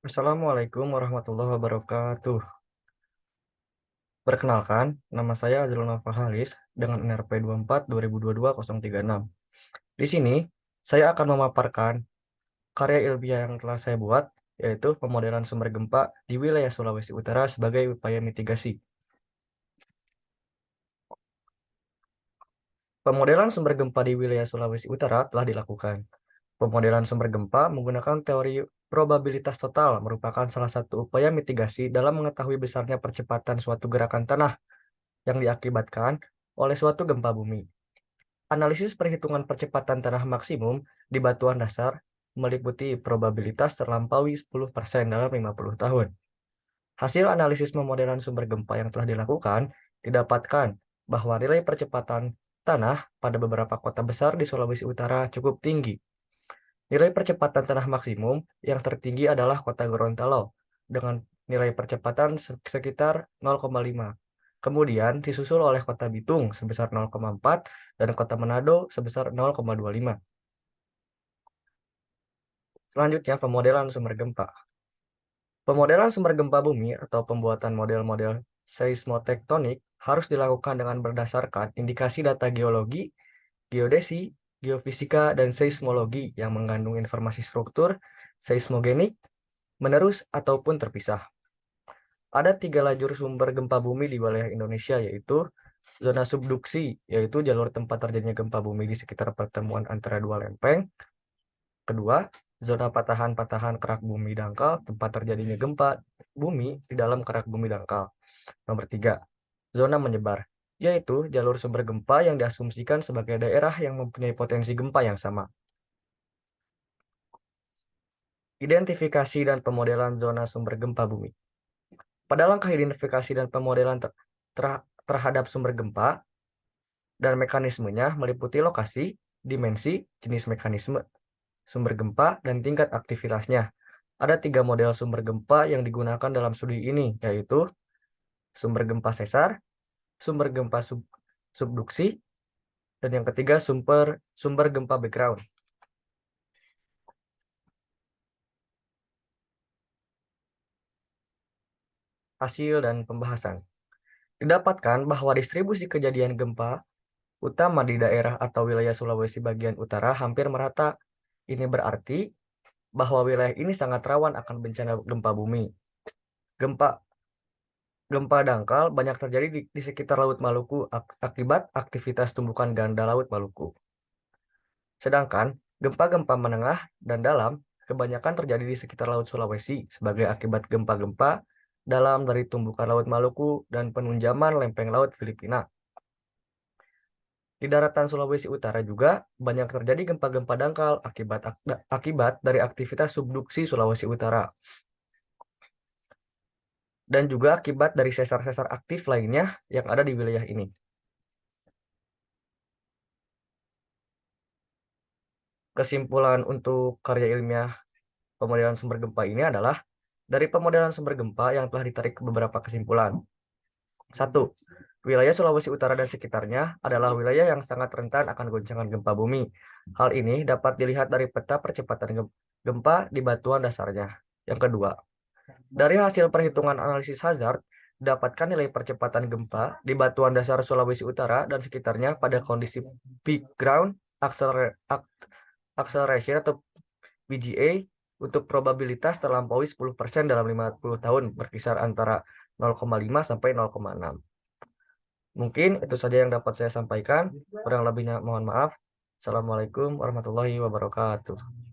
Assalamualaikum warahmatullahi wabarakatuh. Perkenalkan, nama saya Azrul Nafal Halis dengan NRP 24 2022 036. Di sini, saya akan memaparkan karya ilmiah yang telah saya buat, yaitu pemodelan sumber gempa di wilayah Sulawesi Utara sebagai upaya mitigasi. Pemodelan sumber gempa di wilayah Sulawesi Utara telah dilakukan. Pemodelan sumber gempa menggunakan teori probabilitas total merupakan salah satu upaya mitigasi dalam mengetahui besarnya percepatan suatu gerakan tanah yang diakibatkan oleh suatu gempa bumi. Analisis perhitungan percepatan tanah maksimum di batuan dasar meliputi probabilitas terlampaui 10% dalam 50 tahun. Hasil analisis pemodelan sumber gempa yang telah dilakukan didapatkan bahwa nilai percepatan tanah pada beberapa kota besar di Sulawesi Utara cukup tinggi. Nilai percepatan tanah maksimum yang tertinggi adalah kota Gorontalo dengan nilai percepatan sekitar 0,5. Kemudian disusul oleh kota Bitung sebesar 0,4 dan kota Manado sebesar 0,25. Selanjutnya pemodelan sumber gempa. Pemodelan sumber gempa bumi atau pembuatan model-model seismotektonik harus dilakukan dengan berdasarkan indikasi data geologi, geodesi, geofisika, dan seismologi yang mengandung informasi struktur, seismogenik, menerus ataupun terpisah. Ada 3 lajur sumber gempa bumi di wilayah Indonesia, yaitu zona subduksi, yaitu jalur tempat terjadinya gempa bumi di sekitar pertemuan antara dua lempeng. Kedua, zona patahan-patahan kerak bumi dangkal, tempat terjadinya gempa bumi di dalam kerak bumi dangkal. Nomor 3, zona menyebar, yaitu jalur sumber gempa yang diasumsikan sebagai daerah yang mempunyai potensi gempa yang sama. Identifikasi dan pemodelan zona sumber gempa bumi. Pada langkah identifikasi dan pemodelan terhadap sumber gempa dan mekanismenya meliputi lokasi, dimensi, jenis mekanisme sumber gempa, dan tingkat aktivitasnya. Ada 3 model sumber gempa yang digunakan dalam studi ini, yaitu sumber gempa sesar, sumber gempa subduksi, dan yang ketiga sumber gempa background. Hasil dan pembahasan. Didapatkan bahwa distribusi kejadian gempa utama di daerah atau wilayah Sulawesi bagian utara hampir merata. Ini berarti bahwa wilayah ini sangat rawan akan bencana gempa bumi. Gempa Gempa dangkal banyak terjadi di sekitar Laut Maluku akibat aktivitas tumbukan ganda Laut Maluku. Sedangkan gempa-gempa menengah dan dalam kebanyakan terjadi di sekitar Laut Sulawesi sebagai akibat gempa-gempa dalam dari tumbukan Laut Maluku dan penunjaman lempeng laut Filipina. Di daratan Sulawesi Utara juga banyak terjadi gempa-gempa dangkal akibat dari aktivitas subduksi Sulawesi Utara. Dan juga akibat dari sesar-sesar aktif lainnya yang ada di wilayah ini. Kesimpulan untuk karya ilmiah pemodelan sumber gempa ini adalah dari pemodelan sumber gempa yang telah ditarik beberapa kesimpulan. 1. Wilayah Sulawesi Utara dan sekitarnya adalah wilayah yang sangat rentan akan goncangan gempa bumi. Hal ini dapat dilihat dari peta percepatan gempa di batuan dasarnya. Yang kedua, dari hasil perhitungan analisis hazard, dapatkan nilai percepatan gempa di batuan dasar Sulawesi Utara dan sekitarnya pada kondisi peak ground acceleration atau PGA untuk probabilitas terlampaui 10% dalam 50 tahun berkisar antara 0,5 sampai 0,6. Mungkin itu saja yang dapat saya sampaikan. Kurang lebihnya mohon maaf. Assalamualaikum warahmatullahi wabarakatuh.